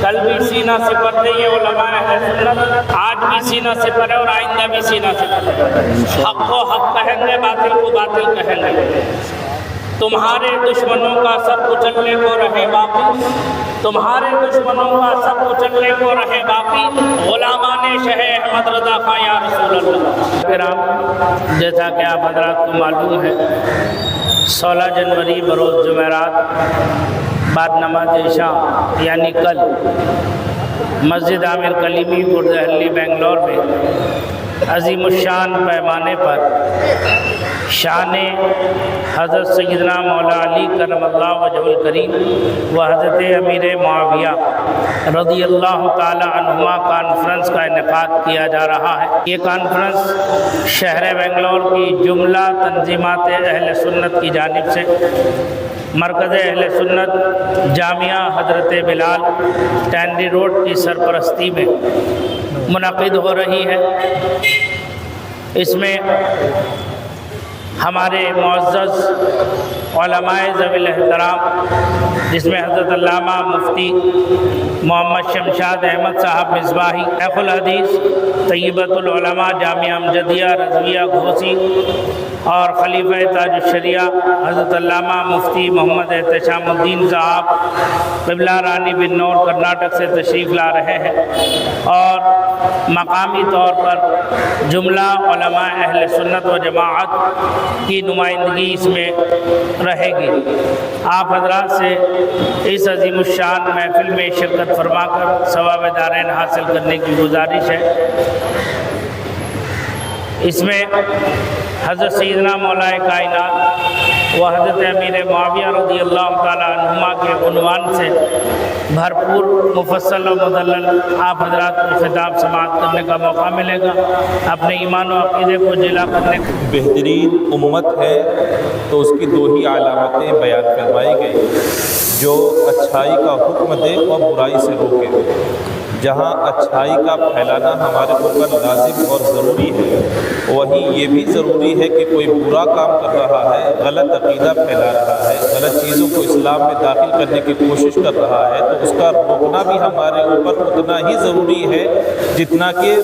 کل بھی سینہ سپر تھے یہ علماء اہل سنت، آج بھی سینہ سپر ہے اور آئندہ بھی سینہ سپر ہے۔ حق کو حق کہیں گے، باطل کو باطل کہیں گے۔ تمہارے دشمنوں کا سب کچلنے کو رہے باقی، تمہارے دشمنوں کا سب کچلنے کو رہے باقی، غلامان شہ احمد رضا خان یا رسول اللہ۔ کرام، جیسا کہ آپ حضرات کو معلوم ہے، 16 جنوری بروز جمعرات بعد نماز عشاء یعنی کل مسجد عامر کلیمی بردہلی بنگلور میں عظیم الشان پیمانے پر شان حضرت سیدنا مولا علی کرم اللہ وجہ الکریم و حضرت امیر معاویہ رضی اللہ تعالی عنہما کانفرنس کا انعقاد کیا جا رہا ہے۔ یہ کانفرنس شہر بنگلور کی جملہ تنظیمات اہل سنت کی جانب سے مرکز اہل سنت جامعہ حضرت بلال ٹینڈی روڈ کی سرپرستی میں منعقد ہو رہی ہے۔ اس میں ہمارے معزز علماء ذوی الاحترام، جس میں حضرت علامہ مفتی محمد شمشاد احمد صاحب مصباحی، شیخ الحدیث طیبۃ العلماء جامعہ امجدیہ رضویہ گھوسی اور خلیفہ تاج الشریعہ حضرت علامہ مفتی محمد احتشام الدین صاحب قبلہ رانی بنور کرناٹک سے تشریف لا رہے ہیں، اور مقامی طور پر جملہ علماء اہل سنت و جماعت کی نمائندگی اس میں رہے گی۔ آپ حضرات سے اس عظیم الشان محفل میں شرکت فرما کر ثواب دارین حاصل کرنے کی گزارش ہے۔ اس میں حضرت سیدنا مولا کائنات و حضرت امیر معاویہ رضی اللہ تعالی عنہما کے عنوان سے بھرپور مفصل و مدلل آپ حضرات کو خطاب سماعت کرنے کا موقع ملے گا۔ اپنے ایمان و عقیدے کو جلا کرنے بہترین امت ہے تو اس کی دو ہی علامتیں بیان فرمائی گئی، جو اچھائی کا حکم دے اور برائی سے روکے۔ جہاں اچھائی کا پھیلانا ہمارے اوپر لازم اور ضروری ہے، وہیں یہ بھی ضروری ہے کہ کوئی برا کام کر رہا ہے، غلط عقیدہ پھیلا رہا ہے، غلط چیزوں کو اسلام میں داخل کرنے کی کوشش کر رہا ہے، تو اس کا روکنا بھی ہمارے اوپر اتنا ہی ضروری ہے جتنا کہ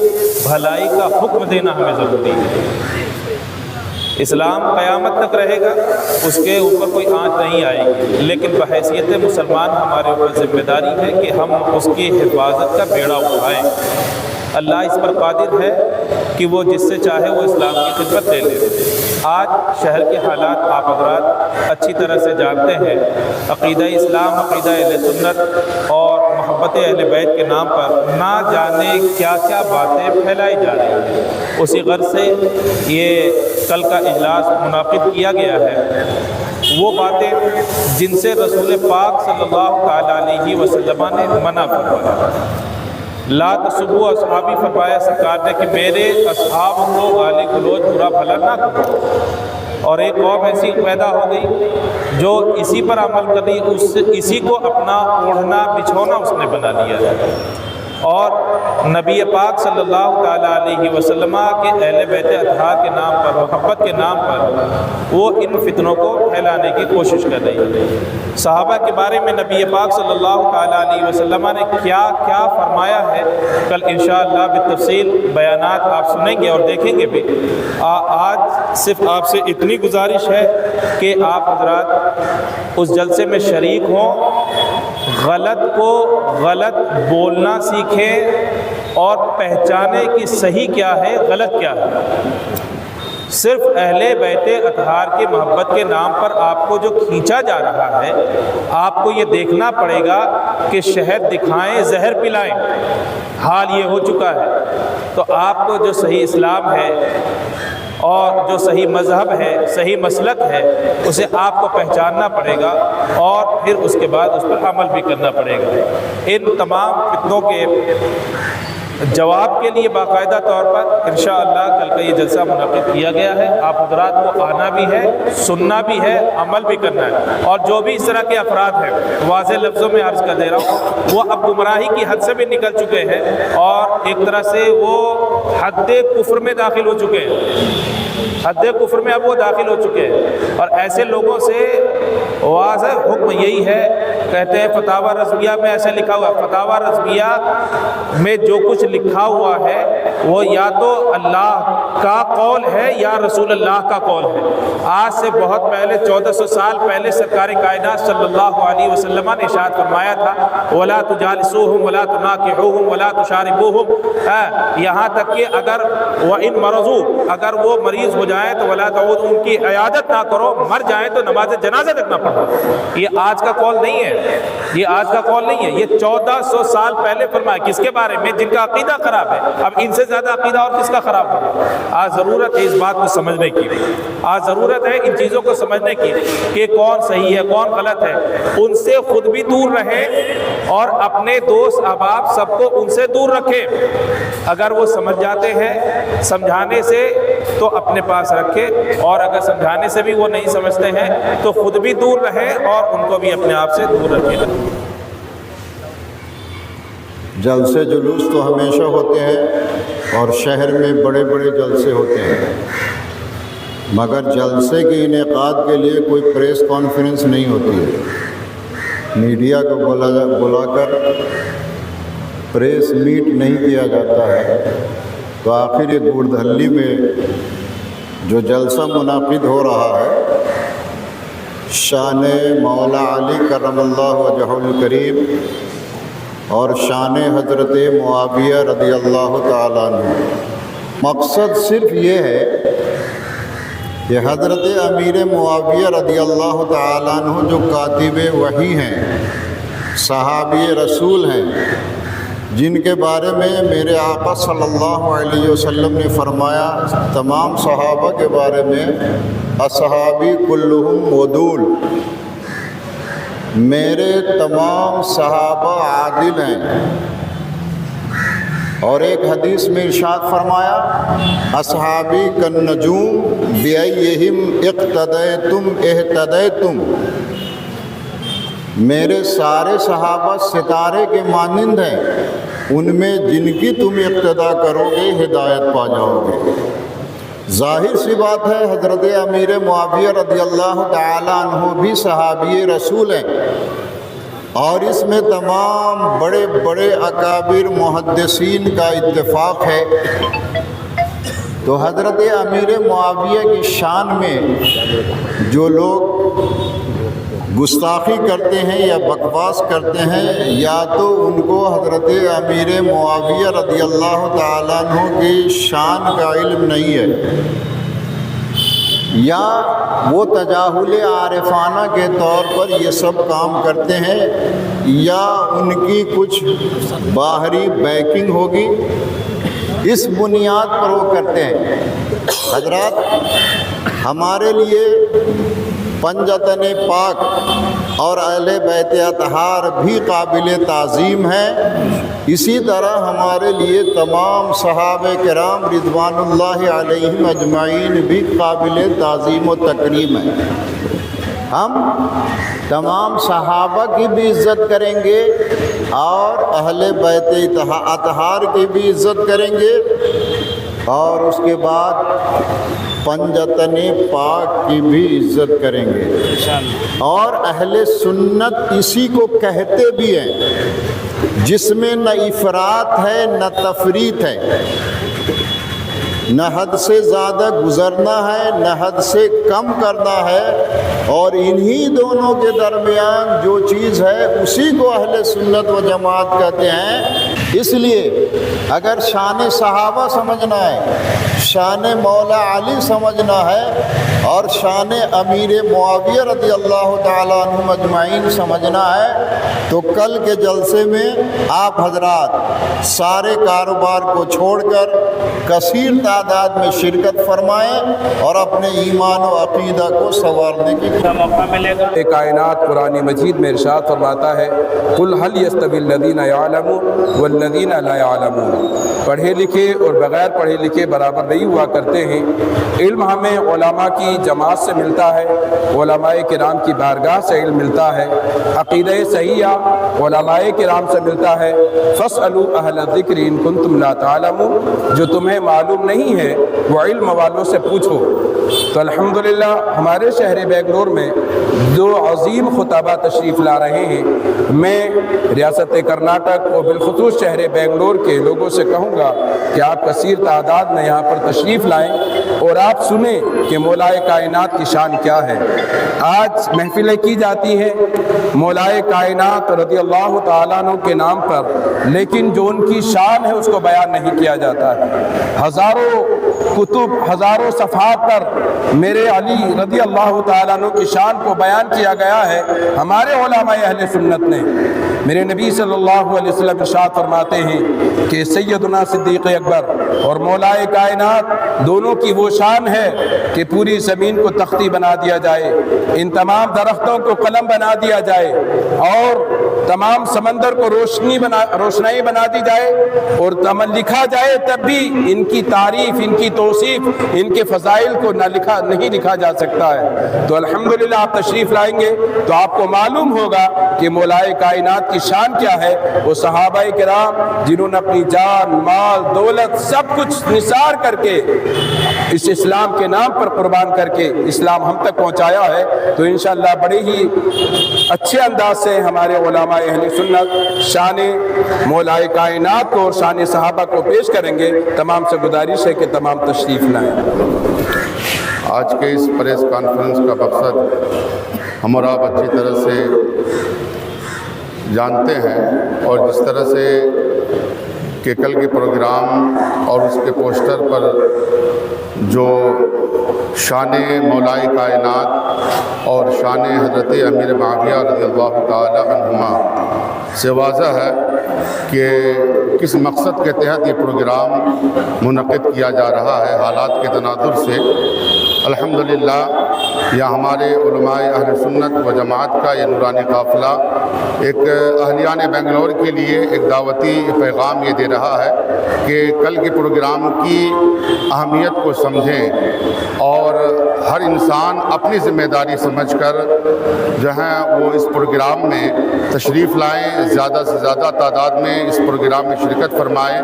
بھلائی کا حکم دینا ہمیں ضروری ہے۔ اسلام قیامت تک رہے گا، اس کے اوپر کوئی آنچ نہیں آئے گی، لیکن بحیثیت مسلمان ہمارے اوپر ذمہ داری ہے کہ ہم اس کی حفاظت کا بیڑا اٹھائیں۔ اللہ اس پر قادر ہے کہ وہ جس سے چاہے وہ اسلام کی خدمت لے لے۔ آج شہر کے حالات آپ حضرات اچھی طرح سے جانتے ہیں۔ عقیدہ اسلام، عقیدہ اہل سنت اور محبت اہل بیت کے نام پر نہ جانے کیا کیا باتیں پھیلائی جا رہی ہیں۔ اسی غرض سے یہ کل کا اجلاس منعقد کیا گیا ہے۔ وہ باتیں جن سے رسول پاک صلی اللہ تعالیٰ علیہ وسلم نے منع فرمایا، لا تسبوا اصحابی فرمایا سرکار نے کہ میرے اصحاب کو گالی گلوچ برا بھلا نہ کرو، اور ایک قوم ایسی پیدا ہو گئی جو اسی پر عمل کر رہی، اسی کو اپنا اوڑھنا بچھونا اس نے بنا لیا ہے، اور نبی پاک صلی اللہ تعالیٰ علیہ وسلم کے اہل بیت اطہار کے نام پر، محبت کے نام پر وہ ان فتنوں کو پھیلانے کی کوشش کر رہی ہے۔ صحابہ کے بارے میں نبی پاک صلی اللہ تعالیٰ علیہ وسلم نے کیا کیا فرمایا ہے، کل انشاءاللہ بالتفصیل بیانات آپ سنیں گے اور دیکھیں گے بھی۔ آج صرف آپ سے اتنی گزارش ہے کہ آپ حضرات اس جلسے میں شریک ہوں، غلط کو غلط بولنا سیکھیں اور پہچانے کہ صحیح کیا ہے غلط کیا ہے۔ صرف اہل بیت اطہار کی محبت کے نام پر آپ کو جو کھینچا جا رہا ہے، آپ کو یہ دیکھنا پڑے گا کہ شہد دکھائیں زہر پلائیں، حال یہ ہو چکا ہے۔ تو آپ کو جو صحیح اسلام ہے اور جو صحیح مذہب ہے، صحیح مسلک ہے، اسے آپ کو پہچاننا پڑے گا، اور پھر اس کے بعد اس پر عمل بھی کرنا پڑے گا۔ ان تمام فتنوں کے جواب کے لیے باقاعدہ طور پر انشاءاللہ کل کا یہ جلسہ منعقد کیا گیا ہے۔ آپ حضرات کو آنا بھی ہے، سننا بھی ہے، عمل بھی کرنا ہے، اور جو بھی اس طرح کے افراد ہیں، واضح لفظوں میں عرض کر دے رہا ہوں، وہ اب گمراہی کی حد سے بھی نکل چکے ہیں، اور ایک طرح سے وہ حد کفر میں داخل ہو چکے ہیں، حد کفر میں اب وہ داخل ہو چکے ہیں، اور ایسے لوگوں سے واضح حکم یہی ہے کہتے ہیں فتاوی رضویہ میں ایسے لکھا ہوا ہے، فتاوی رضویہ میں جو کچھ لکھا ہوا ہے وہ یا تو اللہ کا قول ہے یا رسول اللہ کا قول ہے۔ آج سے بہت پہلے 1400 سال پہلے سرکار کائنات صلی اللہ علیہ وسلم نے ارشاد فرمایا تھا وَلَا تُجَالِسُوهُمْ وَلَا تُنَاكِحُوهُمْ وَلَا تُشَارِبُوهُمْ، یہاں تک کہ اگر وَإِن مَرَضُوا، اگر وہ مریض ہو جائیں تو وَلَا تَعُودُوا، ان کی عیادت نہ کرو، مر جائیں تو نماز جنازہ تک نہ پڑھو۔ یہ آج کا قول نہیں ہے، یہ آج کا قول نہیں ہے، یہ 1400 سال پہلے فرمایا۔ کس کے بارے میں؟ جن کا عقیدہ خراب ہے۔ اب ان سے زیادہ عقیدہ اور کس کا خراب ہوگا؟ آج ضرورت ہے اس بات کو سمجھنے کی، آج ضرورت ہے ان چیزوں کو سمجھنے کی کہ کون صحیح ہے کون غلط ہے۔ ان سے خود بھی دور رہیں اور اپنے دوست احباب سب کو ان سے دور رکھیں۔ اگر وہ سمجھ جاتے ہیں سمجھانے سے تو اپنے پاس رکھیں، اور اگر سمجھانے سے بھی وہ نہیں سمجھتے ہیں تو خود بھی دور رہیں اور ان کو بھی اپنے آپ سے دور رکھیں۔ جلسے جلوس تو ہمیشہ ہوتے ہیں اور شہر میں بڑے بڑے جلسے ہوتے ہیں، مگر جلسے کے انعقاد کے لیے کوئی پریس کانفرنس نہیں ہوتی ہے، میڈیا کو بلا کر پریس میٹ نہیں کیا جاتا ہے۔ تو آخر یہ گوردھلی میں جو جلسہ منعقد ہو رہا ہے شان مولا علی کرم اللہ وجہ الکریم اور شان حضرت معاویہ رضی اللہ تعالیٰ عنہ، مقصد صرف یہ ہے کہ حضرت امیر معاویہ رضی اللہ تعالیٰ عنہ جو کاتب وحی ہیں، صحابی رسول ہیں، جن کے بارے میں میرے آقا صلی اللہ علیہ وسلم نے فرمایا تمام صحابہ کے بارے میں اصحابی کلہم عدول، میرے تمام صحابہ عادل ہیں۔ اور ایک حدیث میں ارشاد فرمایا اصحابی کالنجوم بأیہم اقتدیتم اہتدیتم، میرے سارے صحابہ ستارے کے مانند ہیں، ان میں جن کی تم اقتدا کرو گے ہدایت پا جاؤ گے۔ ظاہر سی بات ہے حضرت امیر معاویہ رضی اللہ تعالیٰ عنہ بھی صحابی رسول ہیں، اور اس میں تمام بڑے بڑے اکابر محدثین کا اتفاق ہے۔ تو حضرت امیر معاویہ کی شان میں جو لوگ گستاخی کرتے ہیں یا بکواس کرتے ہیں، یا تو ان کو حضرت امیر معاویہ رضی اللہ تعالیٰ عنہ کی شان کا علم نہیں ہے، یا وہ تجاہل عارفانہ کے طور پر یہ سب کام کرتے ہیں، یا ان کی کچھ باہری بیکنگ ہوگی، اس بنیاد پر وہ کرتے ہیں۔ حضرات، ہمارے لیے پنجتن پاک اور اہل بیت اطہار بھی قابل تعظیم ہیں، اسی طرح ہمارے لیے تمام صحابہ کرام رضوان اللہ علیہم اجمعین بھی قابل تعظیم و تکریم ہیں۔ ہم تمام صحابہ کی بھی عزت کریں گے اور اہل بیت اطہار کی بھی عزت کریں گے، اور اس کے بعد پنجتن پاک کی بھی عزت کریں گے۔ اور اہل سنت اسی کو کہتے بھی ہیں، جس میں نہ افراط ہے نہ تفریط ہے، نہ حد سے زیادہ گزرنا ہے نہ حد سے کم کرنا ہے، اور انہی دونوں کے درمیان جو چیز ہے اسی کو اہل سنت و جماعت کہتے ہیں۔ اس لیے اگر شان صحابہ سمجھنا ہے، شان مولا علی سمجھنا ہے، اور شان امیر معاویہ رضی اللہ تعالیٰ عنہ اجمعین سمجھنا ہے، تو کل کے جلسے میں آپ حضرات سارے کاروبار کو چھوڑ کر کثیر تعداد میں شرکت فرمائیں اور اپنے ایمان و عقیدہ کو سنوارنے کی موقع ملے گا۔ کائنات قرآن مجید میں ارشاد فرماتا ہے قُلْ هَلْ يَسْتَوِي الَّذِينَ يَعْلَمُونَ وَالَّذِينَ لَا يَعْلَمُونَ، پڑھے لکھے اور بغیر پڑھے لکھے برابر نہیں ہوا کرتے ہیں۔ علم ہمیں علماء کی کی جماعت سے ملتا ہے، علماء کرام کی بارگاہ سے علم ملتا ہے، عقیدہ صحیحہ علماء کرام سے ملتا ہے۔ فاسألوا اہل الذکر ان کنتم لا تعلمون، جو تمہیں معلوم نہیں ہے وہ علم والوں سے پوچھو۔ تو الحمدللہ ہمارے شہر بنگلور میں دو عظیم خطبہ تشریف لا رہے ہیں۔ میں ریاست کرناٹک اور بالخصوص شہر بنگلور کے لوگوں سے کہوں گا کہ آپ کثیر تعداد میں یہاں پر تشریف لائیں اور آپ سنیں کہ مولائے کائنات کی شان کیا ہے۔ آج محفلیں کی جاتی ہیں مولائے کائنات رضی اللہ تعالیٰ عنہ کے نام پر، لیکن جو ان کی شان ہے اس کو بیان نہیں کیا جاتا ہے۔ ہزاروں کتب، ہزاروں صفحات پر میرے علی رضی اللہ تعالیٰ عنہ کی شان کو بیان کیا گیا ہے ہمارے علماء اہل سنت نے۔ میرے نبی صلی اللہ علیہ وسلم ارشاد فرماتے ہیں کہ سیدنا صدیق اکبر اور مولائے کائنات دونوں کی وہ شان ہے کہ پوری زمین کو تختی بنا دیا جائے، ان تمام درختوں کو قلم بنا دیا جائے اور تمام سمندر کو روشنائی بنا دی جائے اور لکھا جائے، تب بھی ان کی تعریف، ان کی توصیف، ان کے فضائل کو نہیں لکھا جا سکتا ہے۔ تو الحمدللہ آپ تشریف لائیں گے تو آپ کو معلوم ہوگا کہ مولائے کائنات کی شان کیا ہے۔ وہ صحابہ کرام جنہوں نے اپنی جان، مال، دولت سب کچھ نثار کر کے اس اسلام کے نام پر قربان کر کے اسلام ہم تک پہنچایا ہے۔ تو انشاءاللہ بڑے ہی اچھے انداز سے ہمارے علماء اہل سنت شان مولائے کائنات کو اور شان صحابہ کو پیش کریں گے۔ تمام سے گزارش ہے کہ تمام تشریف لائیں۔ آج کے اس پریس کانفرنس کا مقصد ہم اور آپ اچھی طرح سے جانتے ہیں، اور جس طرح سے کہ کل کے پروگرام اور اس کے پوسٹر پر جو شان مولائے کائنات اور شان حضرت امیر معاویہ رضی اللہ تعالی عنہما سے واضح ہے کہ کس مقصد کے تحت یہ پروگرام منعقد کیا جا رہا ہے۔ حالات کے تناظر سے الحمدللہ یہاں ہمارے علماء اہل سنت و جماعت کا یہ نورانی قافلہ ایک اہلیان بنگلور کے لیے ایک دعوتی پیغام یہ دے رہا ہے کہ کل کے پروگرام کی اہمیت کو سمجھیں اور ہر انسان اپنی ذمہ داری سمجھ کر جو ہے وہ اس پروگرام میں تشریف لائیں، زیادہ سے زیادہ تعداد میں اس پروگرام میں شرکت فرمائیں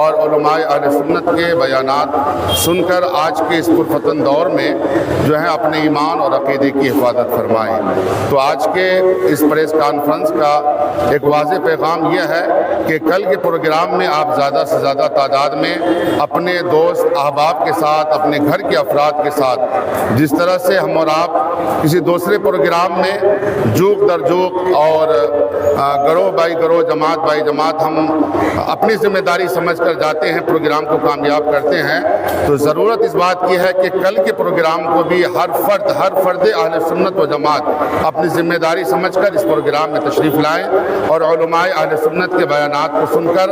اور علماء اہل سنت کے بیانات سن کر آج کے اس پرفتن دور میں جو ہے اپنے ایمان اور عقیدے کی حفاظت فرمائیں۔ تو آج کے اس پریس کانفرنس کا ایک واضح پیغام یہ ہے کہ کل کے پروگرام میں آپ زیادہ سے زیادہ تعداد میں اپنے دوست احباب کے ساتھ، اپنے گھر کے افراد کے ساتھ، جس طرح سے ہم اور آپ کسی دوسرے پروگرام میں جوک در جوک اور گروہ بائی گروہ، جماعت بائی جماعت ہم اپنی ذمہ داری سمجھ کر جاتے ہیں، پروگرام کو کامیاب کرتے ہیں، تو ضرورت اس بات کی ہے کہ کل کے پروگرام کو بھی ہر فرد اہل سنت و جماعت اپنی ذمہ داری سمجھ کر اس پروگرام میں تشریف لائیں اور علماء اہل سنت کے بیانات کو سن کر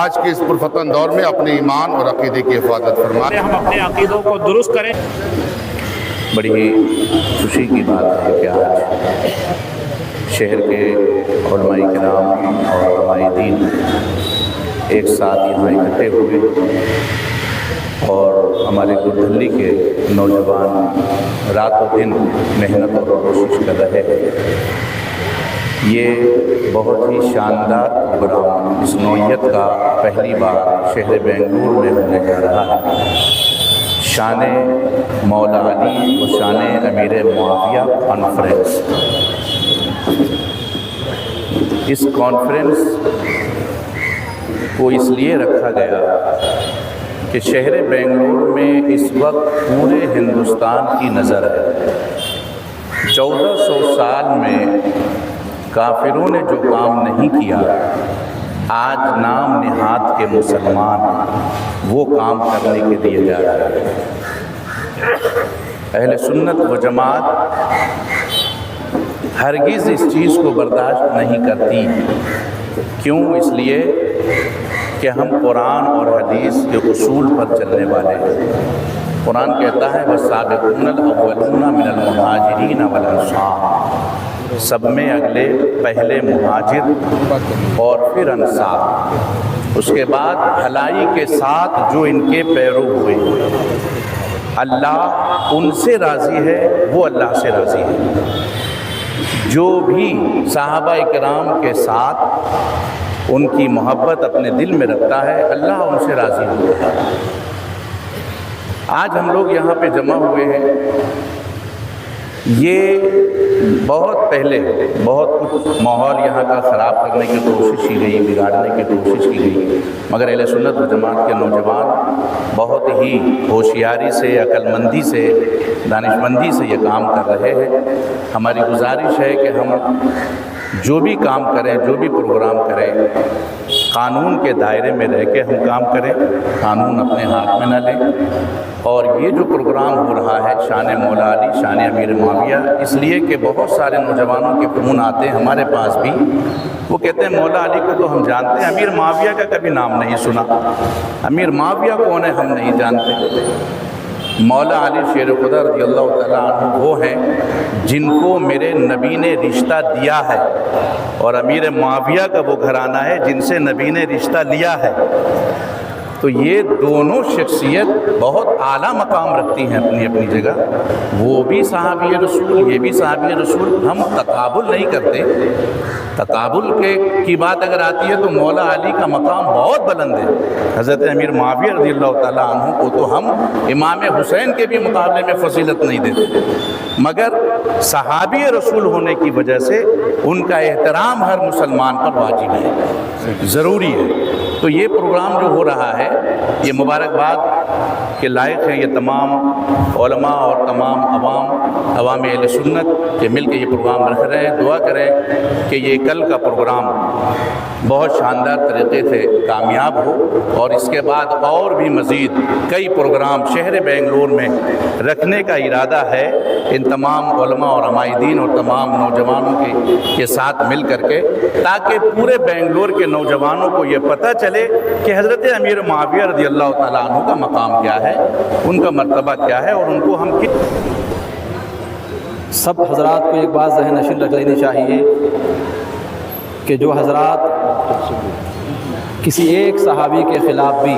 آج کے اس پرفتن دور میں اپنے ایمان اور عقیدے کی حفاظت فرمائیں۔ ہم اپنے عقیدوں کو درست کریں۔ بڑی خوشی کی بات ہے کہ آج شہر کے علماء کرام اور علماء دین ایک ساتھ یہاں اکٹھے ہوئے اور ہمارے گودھلی کے نوجوان رات و دن محنت اور کوشش کر رہے ہیں۔ یہ بہت ہی شاندار پروگرام اس نوعیت کا پہلی بار شہر بنگلور میں ہونے جا رہا ہے۔ شان مولا علی و شان امیر معاویہ کانفرنس۔ اس کانفرنس کو اس لیے رکھا گیا کہ شہر بنگلور میں اس وقت پورے ہندوستان کی نظر ہے۔ 1400 سال میں کافروں نے جو کام نہیں کیا، آج نام نہاد کے مسلمان وہ کام کرنے کے لیے جا رہے ہیں۔ اہل سنت و جماعت ہرگز اس چیز کو برداشت نہیں کرتی۔ کیوں؟ اس لیے کہ ہم قرآن اور حدیث کے اصول پر چلنے والے ہیں۔ قرآن کہتا ہے وَالسَّابِقُونَ الْأَوَّلُونَ مِنَ الْمُهَاجِرِينَ وَالْأَنصَارِ، سب میں پہلے مہاجر اور پھر انصار، اس کے بعد بھلائی کے ساتھ جو ان کے پیرو ہوئے۔ اللہ ان سے راضی ہے، وہ اللہ سے راضی ہے۔ جو بھی صحابہ کرام کے ساتھ ان کی محبت اپنے دل میں رکھتا ہے، اللہ ان سے راضی ہوتا ہے۔ آج ہم لوگ یہاں پہ جمع ہوئے ہیں، یہ بہت پہلے بہت کچھ ماحول یہاں کا خراب کرنے کی کوشش کی گئی، بگاڑنے کی کوشش کی گئی، مگر اہل سنت و جماعت کے نوجوان بہت ہی ہوشیاری سے، عقل مندی سے، دانش مندی سے یہ کام کر رہے ہیں۔ ہماری گزارش ہے کہ ہم جو بھی کام کریں، جو بھی پروگرام کریں، قانون کے دائرے میں رہ کے ہم کام کریں، قانون اپنے ہاتھ میں نہ لیں۔ اور یہ جو پروگرام ہو رہا ہے شان مولا علی، شان امیر معاویہ، اس لیے کہ بہت سارے نوجوانوں کے فون آتے ہیں ہمارے پاس بھی، وہ کہتے ہیں مولا علی کو تو ہم جانتے ہیں، امیر معاویہ کا کبھی نام نہیں سنا، امیر معاویہ کون ہے ہم نہیں جانتے۔ مولا علی شیر خدا رضی اللہ تعالیٰ عنہ وہ ہیں جن کو میرے نبی نے رشتہ دیا ہے، اور امیر معاویہ کا وہ گھرانہ ہے جن سے نبی نے رشتہ لیا ہے۔ تو یہ دونوں شخصیت بہت اعلیٰ مقام رکھتی ہیں اپنی اپنی جگہ، وہ بھی صحابی رسول، یہ بھی صحابی رسول۔ ہم تقابل نہیں کرتے، تقابل کی بات اگر آتی ہے تو مولا علی کا مقام بہت بلند ہے، حضرت امیر معاویہ رضی اللہ تعالیٰ عنہ کو تو ہم امام حسین کے بھی مقابلے میں فضیلت نہیں دیتے، مگر صحابی رسول ہونے کی وجہ سے ان کا احترام ہر مسلمان پر واجب ہے، ضروری ہے۔ تو یہ پروگرام جو ہو رہا ہے یہ مبارکباد کے لائق ہے، یہ تمام علماء اور تمام عوام اہل سنت کے مل کے یہ پروگرام رکھ رہے ہیں۔ دعا کریں کہ یہ کل کا پروگرام بہت شاندار طریقے سے کامیاب ہو، اور اس کے بعد اور بھی مزید کئی پروگرام شہر بنگلور میں رکھنے کا ارادہ ہے، ان تمام علماء اور عمائدین اور تمام نوجوانوں کے ساتھ مل کر کے، تاکہ پورے بنگلور کے نوجوانوں کو یہ پتہ چلے کہ حضرت امیر معاویہ رضی اللہ تعالیٰ عنہ کا مقام کیا ہے، ان کا مرتبہ کیا ہے، اور ان کو ہم سب حضرات کو ایک بات ذہن نشین رکھ لینی چاہیے کہ جو حضرات کسی ایک صحابی کے خلاف بھی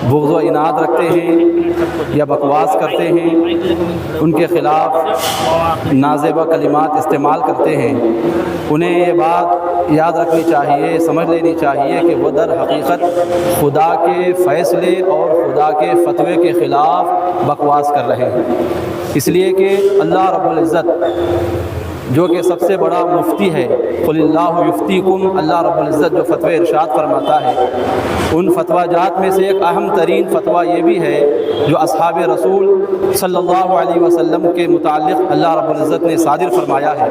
بغض و عناد رکھتے ہیں یا بکواس کرتے ہیں، ان کے خلاف نازیبہ کلمات استعمال کرتے ہیں، انہیں یہ بات یاد رکھنی چاہیے، سمجھ لینی چاہیے کہ وہ در حقیقت خدا کے فیصلے اور خدا کے فتوے کے خلاف بکواس کر رہے ہیں، اس لیے کہ اللہ رب العزت جو کہ سب سے بڑا مفتی ہے، قل اللہ یفتیکم، اللہ رب العزت جو فتوی ارشاد فرماتا ہے، ان فتویٰ جات میں سے ایک اہم ترین فتویٰ یہ بھی ہے جو اصحاب رسول صلی اللہ علیہ وسلم کے متعلق اللہ رب العزت نے صادر فرمایا ہے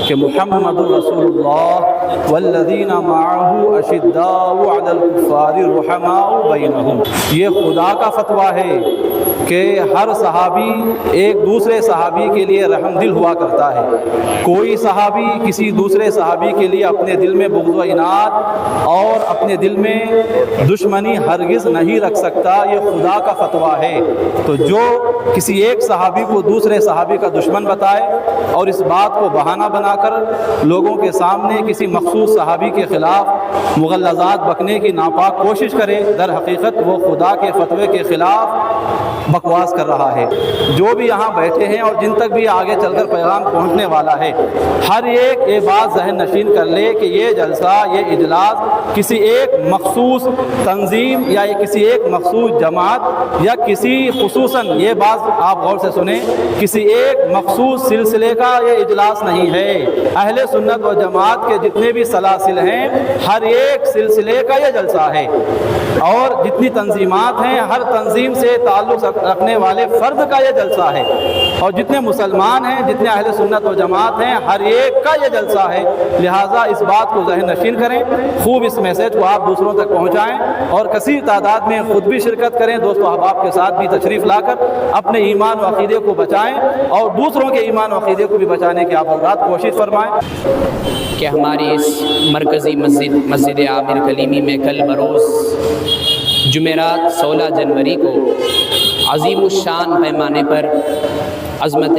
کہ محمد رسول اللہ والذین معہ اشداء علی الکفار رحماء بینہم، یہ خدا کا فتویٰ ہے کہ ہر صحابی ایک دوسرے صحابی کے لیے رحم دل ہوا کرتا ہے، کوئی صحابی کسی دوسرے صحابی کے لیے اپنے دل میں بغض و عناد اور اپنے دل میں دشمنی ہرگز نہیں رکھ سکتا، یہ خدا کا فتویٰ ہے۔ تو جو کسی ایک صحابی کو دوسرے صحابی کا دشمن بتائے اور اس بات کو بہانہ بنا کر لوگوں کے سامنے کسی مخصوص صحابی کے خلاف مغلظات بکنے کی ناپاک کوشش کرے، در حقیقت وہ خدا کے فتوے کے خلاف بکواس کر رہا ہے۔ جو بھی یہاں بیٹھے ہیں اور جن تک بھی آگے چل کر پیغام پہنچنے والا ہے، ہر ایک یہ بات ذہن نشین کر لے کہ یہ جلسہ، یہ اجلاس کسی ایک مخصوص تنظیم یا کسی ایک مخصوص جماعت یا کسی خصوصاً، یہ بات آپ غور سے سنیں، کسی ایک مخصوص سلسلے کا یہ اجلاس نہیں ہے۔ اہل سنت و جماعت کے جتنے بھی سلاسل ہیں، ہر ایک سلسلے کا یہ جلسہ ہے، اور جتنی تنظیمات ہیں ہر تنظیم سے تعلق رکھنے والے فرد کا یہ جلسہ ہے، اور جتنے مسلمان ہیں، جتنے اہل سنت و جماعت ہیں، ہر ایک کا یہ جلسہ ہے۔ لہٰذا اس بات کو ذہن نشین کریں، خوب اس میسج کو آپ دوسروں تک پہنچائیں، اور کثیر تعداد میں خود بھی شرکت کریں، دوست و احباب کے ساتھ بھی تشریف لا کر اپنے ایمان و عقیدے کو بچائیں اور دوسروں کے ایمان و عقیدے کو بھی بچانے کی آپ حضرات کوشش فرمائیں کہ ہماری اس مرکزی مسجد عامر کلیمی میں کل بروز جمعرات 16 جنوری کو عظیم الشان پیمانے پر عظمت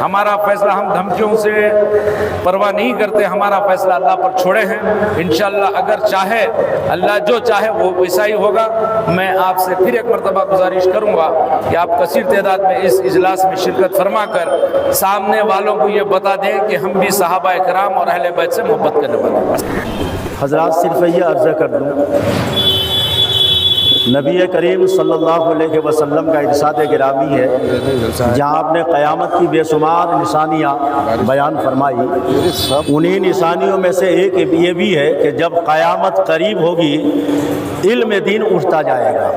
ہمارا فیصلہ، ہم دھمکیوں سے پرواہ نہیں کرتے، ہمارا فیصلہ اللہ پر چھوڑے ہیں۔ انشاءاللہ اگر چاہے اللہ جو چاہے وہ ویسا ہی ہوگا۔ میں آپ سے پھر ایک مرتبہ گزارش کروں گا کہ آپ کثیر تعداد میں اس اجلاس میں شرکت فرما کر سامنے والوں کو یہ بتا دیں کہ ہم بھی صحابہ کرام اور اہل بیت سے محبت کرنے والے ہیں۔ حضرات صرف یہ عرض کر دوں، نبی کریم صلی اللہ علیہ وسلم کا ارشاد گرامی ہے، جہاں آپ نے قیامت کی بے شمار نشانیاں بیان فرمائی، انہی نشانیوں میں سے ایک یہ بھی ہے کہ جب قیامت قریب ہوگی علم دین اٹھتا جائے گا۔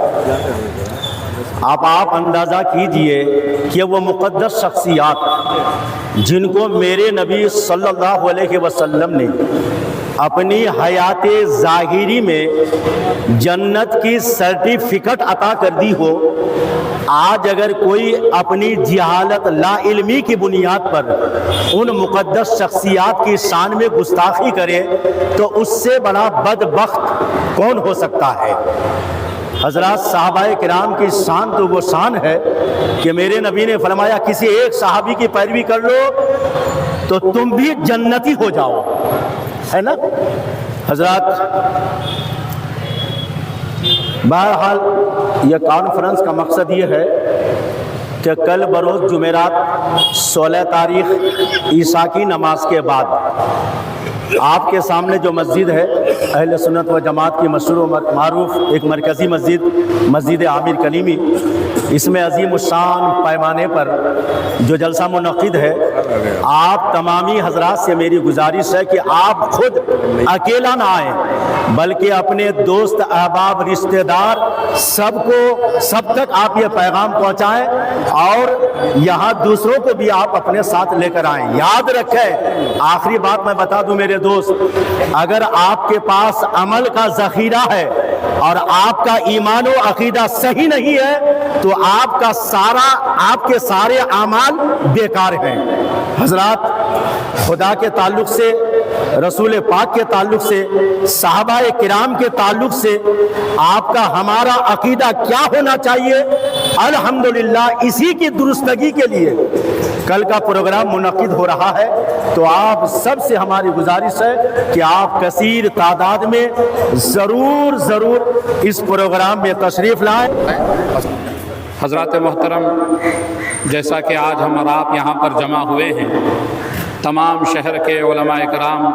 آپ اندازہ کیجئے کہ وہ مقدس شخصیات جن کو میرے نبی صلی اللہ علیہ وسلم نے اپنی حیات ظاہری میں جنت کی سرٹیفکیٹ عطا کر دی ہو، آج اگر کوئی اپنی جہالت لا علمی کی بنیاد پر ان مقدس شخصیات کی شان میں گستاخی کرے تو اس سے بڑا بدبخت کون ہو سکتا ہے؟ حضرات صحابہ کرام کی شان تو وہ شان ہے کہ میرے نبی نے فرمایا کسی ایک صحابی کی پیروی کر لو تو تم بھی جنتی ہو جاؤ، ہے نا حضرات؟ بہرحال یہ کانفرنس کا مقصد یہ ہے کہ کل بروز جمعرات 16 تاریخ عشاء کی نماز کے بعد آپ کے سامنے جو مسجد ہے اہل سنت و جماعت کی مشہور و معروف ایک مرکزی مسجد عامر کلیمی، اس میں عظیم الشان پیمانے پر جو جلسہ منعقد ہے، آپ تمامی حضرات سے میری گزارش ہے کہ آپ خود اکیلا نہ آئیں بلکہ اپنے دوست احباب رشتہ دار سب تک آپ یہ پیغام پہنچائیں اور یہاں دوسروں کو بھی آپ اپنے ساتھ لے کر آئیں۔ یاد رکھیں، آخری بات میں بتا دوں میرے دوست، اگر آپ کے پاس عمل کا ذخیرہ ہے اور آپ کا ایمان و عقیدہ صحیح نہیں ہے تو آپ کے سارے اعمال بیکار ہیں۔ حضرات، خدا کے تعلق سے، رسول پاک کے تعلق سے، صحابہ کرام کے تعلق سے آپ کا ہمارا عقیدہ کیا ہونا چاہیے، الحمدللہ اسی کی درستگی کے لیے کل کا پروگرام منعقد ہو رہا ہے۔ تو آپ سب سے ہماری گزارش ہے کہ آپ کثیر تعداد میں ضرور اس پروگرام میں تشریف لائیں۔ حضرات محترم، جیسا کہ آج ہم اور آپ یہاں پر جمع ہوئے ہیں، تمام شہر کے علماء کرام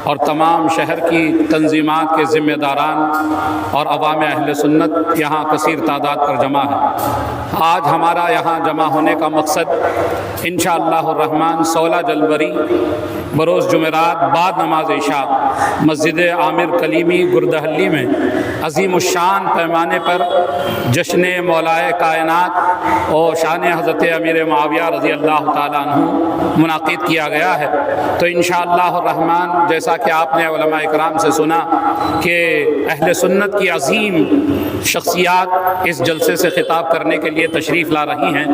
اور تمام شہر کی تنظیمات کے ذمہ داران اور عوام اہل سنت یہاں کثیر تعداد پر جمع ہے۔ آج ہمارا یہاں جمع ہونے کا مقصد انشاءاللہ الرحمن 16 جنوری بروز جمعرات بعد نماز عشاء مسجد عامر کلیمی گردہلی میں عظیم الشان پیمانے پر جشن مولائے کائنات اور شان حضرت امیر معاویہ رضی اللہ تعالیٰ عنہ منعقد کیا گیا ہے۔ تو انشاءاللہ الرحمن، جیسا کہ آپ نے علماء کرام سے سنا کہ اہل سنت کی عظیم شخصیات اس جلسے سے خطاب کرنے کے لیے تشریف لا رہی ہیں،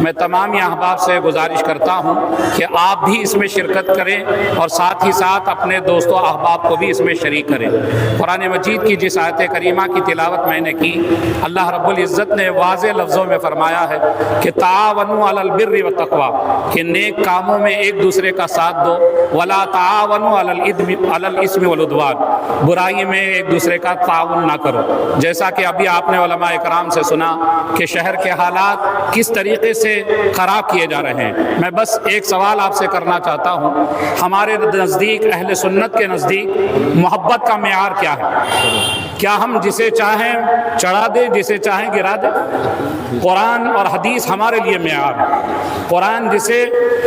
میں تمام احباب سے گزارش کرتا ہوں کہ آپ بھی اس میں شرکت کریں اور ساتھ ہی ساتھ اپنے دوستوں احباب کو بھی اس میں شریک کریں۔ قرآن مجید کی جس آیت کریمہ کی تلاوت میں نے کی، اللہ رب العزت نے واضح لفظوں میں فرمایا ہے کہ تعاونوا علی البر والتقوی، کہ نیک کاموں میں ایک دوسرے کا ساتھ دو، ولا تعاونوا علی الاسم والعدوان، برائی میں ایک دوسرے کا تعاون نہ کرو۔ جیسا کہ ابھی آپ نے علماء کرام سے سنا کہ شہر کے حالات کس طریقے سے خراب کیے جا رہے ہیں، میں بس ایک سوال آپ سے کرنا چاہتا ہوں، ہمارے نزدیک اہل سنت کے نزدیک محبت کا معیار کیا ہے؟ کیا ہم جسے چاہیں چڑھا دیں، جسے چاہیں گرا دیں؟ قرآن اور حدیث ہمارے لیے معیار ہے۔ قرآن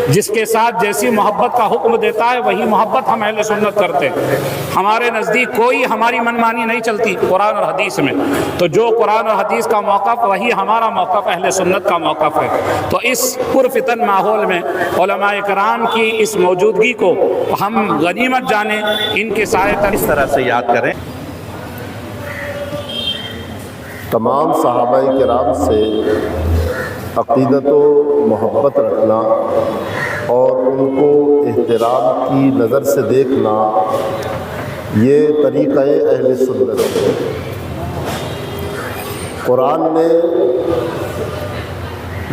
جس کے ساتھ جیسی محبت کا حکم دیتا ہے وہی محبت ہم اہل سنت کرتے ہیں۔ ہمارے نزدیک کوئی ہماری منمانی نہیں چلتی قرآن اور حدیث میں، تو جو قرآن اور حدیث کا موقف وہی ہمارا موقف اہل سنت کا موقف ہے۔ تو اس پرفتن ماحول میں علماء کرام کی اس موجودگی کو ہم غنیمت جانیں، ان کے سائے تک اس طرح سے یاد کریں۔ تمام صحابہ کرام سے عقیدت و محبت رکھنا اور ان کو احترام کی نظر سے دیکھنا، یہ طریقہ اہل سنت ہے۔ قرآن نے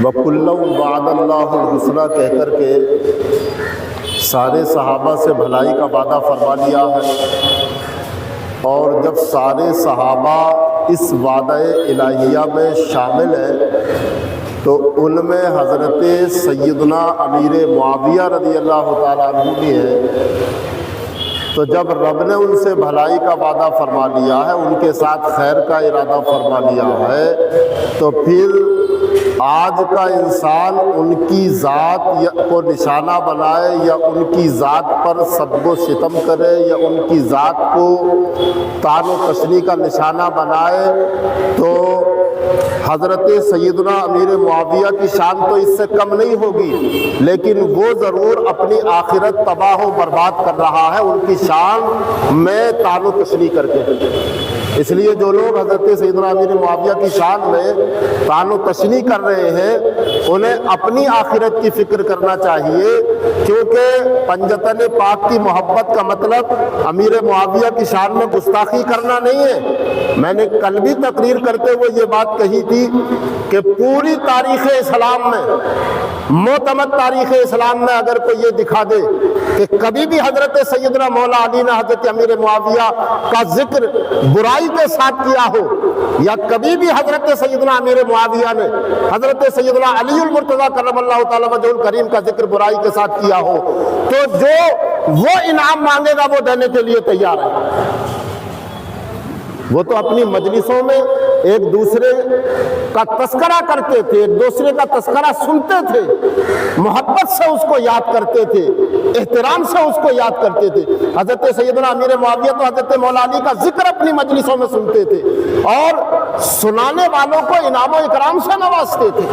وَكُلًّا وَعَدَ اللَّهُ الْحُسْنَى کہہ کر کے سارے صحابہ سے بھلائی کا وعدہ فرما لیا ہے، اور جب سارے صحابہ اس وعدہ الہیہ میں شامل ہیں تو ان میں حضرت سیدنا امیر معاویہ رضی اللہ تعالیٰ عنہ بھی ہیں۔ تو جب رب نے ان سے بھلائی کا وعدہ فرما لیا ہے، ان کے ساتھ خیر کا ارادہ فرما لیا ہے، تو پھر آج کا انسان ان کی ذات کو نشانہ بنائے یا ان کی ذات پر سب و ستم کرے یا ان کی ذات کو طعن و تشنیع کا نشانہ بنائے تو حضرت سیدنا امیر معاویہ کی شان تو اس سے کم نہیں ہوگی، لیکن وہ ضرور اپنی آخرت تباہ و برباد کر رہا ہے ان کی شان میں طعن و تشنیع کر کے۔ اس لیے جو لوگ حضرت سیدنا امیر معاویہ کی شان میں طعن و تشنیع کر رہے ہیں انہیں اپنی آخرت کی فکر کرنا چاہیے، کیونکہ پنجتن پاک کی محبت کا مطلب امیر معاویہ کی شان میں گستاخی کرنا نہیں ہے۔ میں نے کل بھی تقریر کرتے ہوئے یہ بات کہی تھی کہ پوری تاریخ اسلام میں، معتمد تاریخ اسلام میں اگر کوئی یہ دکھا دے کہ کبھی بھی حضرت سیدنا مولا علی نے حضرت امیر معاویہ کا ذکر برائی کے ساتھ کیا ہو، یا کبھی بھی حضرت سیدنا امیر معاویہ نے حضرت سیدنا علی المرتضیٰ کرم اللہ تعالیٰ وجہہ الکریم کا ذکر برائی کے ساتھ کیا ہو، تو جو وہ انعام مانگے گا وہ دینے کے لیے تیار ہے۔ وہ تو اپنی مجلسوں میں ایک دوسرے کا تذکرہ کرتے تھے، ایک دوسرے کا تذکرہ سنتے تھے، محبت سے اس کو یاد کرتے تھے، احترام سے اس کو یاد کرتے تھے۔ حضرت سیدنا امیر معاویہ تو حضرت مولا علی کا ذکر اپنی مجلسوں میں سنتے تھے اور سنانے والوں کو انعام و اکرام سے نوازتے تھے۔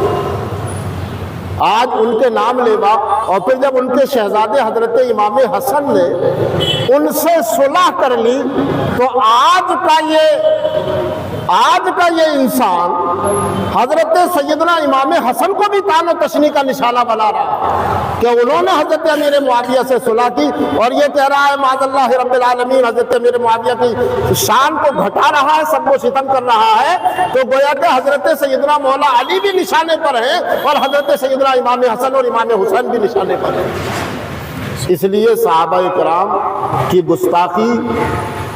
آج ان کے نام لیوا، اور پھر جب ان کے شہزادے حضرت امام حسن نے ان سے صلح کر لی تو آج کا یہ انسان حضرت سیدنا امام حسن کو بھی طعن و تشنیع کا نشانہ بنا رہا ہے کہ انہوں نے حضرت امیر معاویہ سے صلح کی، اور یہ کہہ رہا ہے معاذ اللہ رب العالمین حضرت امیر معاویہ کی شان کو گھٹا رہا ہے، سب کو ستم کر رہا ہے۔ تو گویا کہ حضرت سیدنا مولا علی بھی نشانے پر ہیں اور حضرت سیدنا امام حسن اور امام حسین بھی نشانے پر ہیں۔ اس لیے صحابہ کرام کی گستاخی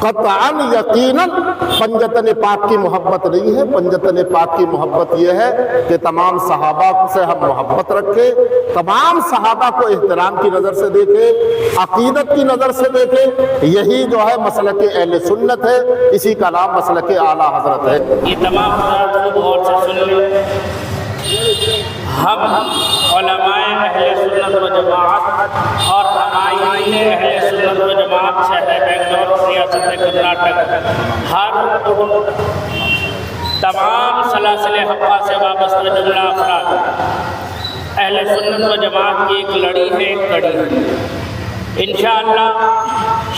قطعاً یقیناً پنجتن پاک کی محبت نہیں ہے۔ پنجتن پاک کی محبت یہ ہے کہ تمام صحابہ سے ہم محبت رکھیں، تمام صحابہ کو احترام کی نظر سے دیکھیں، عقیدت کی نظر سے دیکھیں۔ یہی جو ہے مسلک اہل سنت ہے، اسی کا نام مسلک اعلیٰ حضرت ہے۔ یہ تمام حضرات کو غور سے سن لیں۔ ہم علماء اہل سنت و جماعت اور تمام اہل سنت و جماعت شہر بنگلور ریاست کرناٹک ہر تمام سلاسل حقہ سے وابستہ جملہ افراد اہل سنت و جماعت کی ایک لڑی ہے، ایک کڑی ہے۔ انشاءاللہ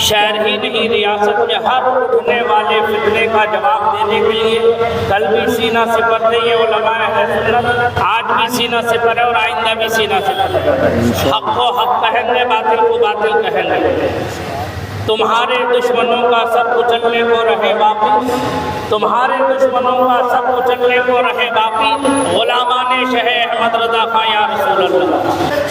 شہر ہی نہیں ریاست میں ہر اٹھنے والے فتنے کا جواب دینے کے لیے کل بھی سینہ سپر تھے یہ علماء اہل سنت، آج بھی سینہ سپر ہے اور آئندہ بھی سینہ سپر ہے۔ حق کو حق کہیں گے، باطل کو باطل کہیں گے۔ تمہارے دشمنوں کا سب کچلنے کو رہے باقی، تمہارے دشمنوں کا سب کچلنے کو رہے باقی، غلامان شہ احمد رضا خان یا رسول اللہ۔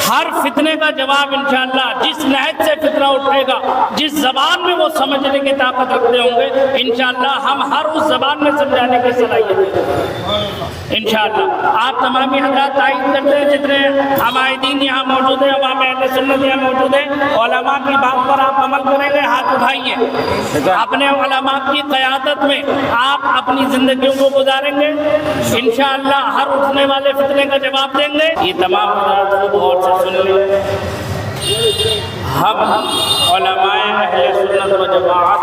ہر فتنے کا جواب انشاءاللہ جس نہج سے فتنہ اٹھے گا، جس زبان میں وہ سمجھنے کی طاقت رکھتے ہوں گے، انشاءاللہ ہم ہر اس زبان میں سمجھانے کی صلاحیت ہے انشاءاللہ۔ آپ تمامی حضرات تائید کرتے ہیں، جتنے عمائدین یہاں موجود ہیں، عوام اہل سنت یہاں موجود ہیں، علماء کی بات پر آپ عمل کریں گے، ہاتھ اٹھائیے۔ اپنے علماء کی قیادت میں آپ اپنی زندگیوں کو گزاریں گے، انشاءاللہ ہر اٹھنے والے فتنے کا جواب دیں گے۔ یہ تمام حضرات کو غور سے سن لیں۔ ہم علماء اہل سنت و جماعت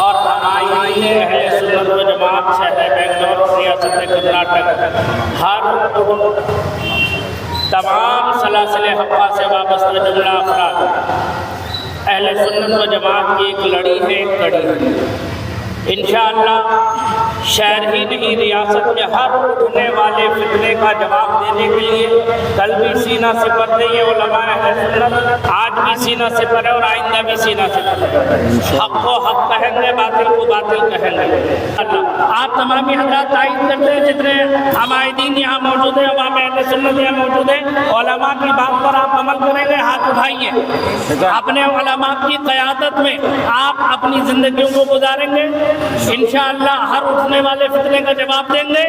اور تمام اہل سنت و جماعت شہر بنگلور ریاست کرناٹک ہر تمام سلاسل حقہ سے وابستہ جملہ افراد اہل سنت و جماعت کی ایک لڑی ہے، ایک کڑی ہے۔ انشاءاللہ شہر ہی نہیں ریاست میں ہر اٹھنے والے فتنے کا جواب دینے کے لیے کل بھی سینہ سپر تھے یہ علماء اہل سنت، آج بھی بھی سینہ سے پڑھے اور آئندہ بھی سینہ سے پڑھے. حق کو حق کہیں گے, باطل کو باطل کہیں گے. آپ تمامی حضرات تائید کرتے ہیں جتنے عمائدین یہاں موجود ہیں, عوام اہل سنت یہاں موجود ہیں, علماء کی بات پر آپ عمل کریں گے. ہاتھ اٹھائیے. اپنے علماء کی قیادت میں آپ اپنی زندگیوں کو گزاریں گے. انشاءاللہ ہر اٹھنے والے فتنے کا جواب دیں گے.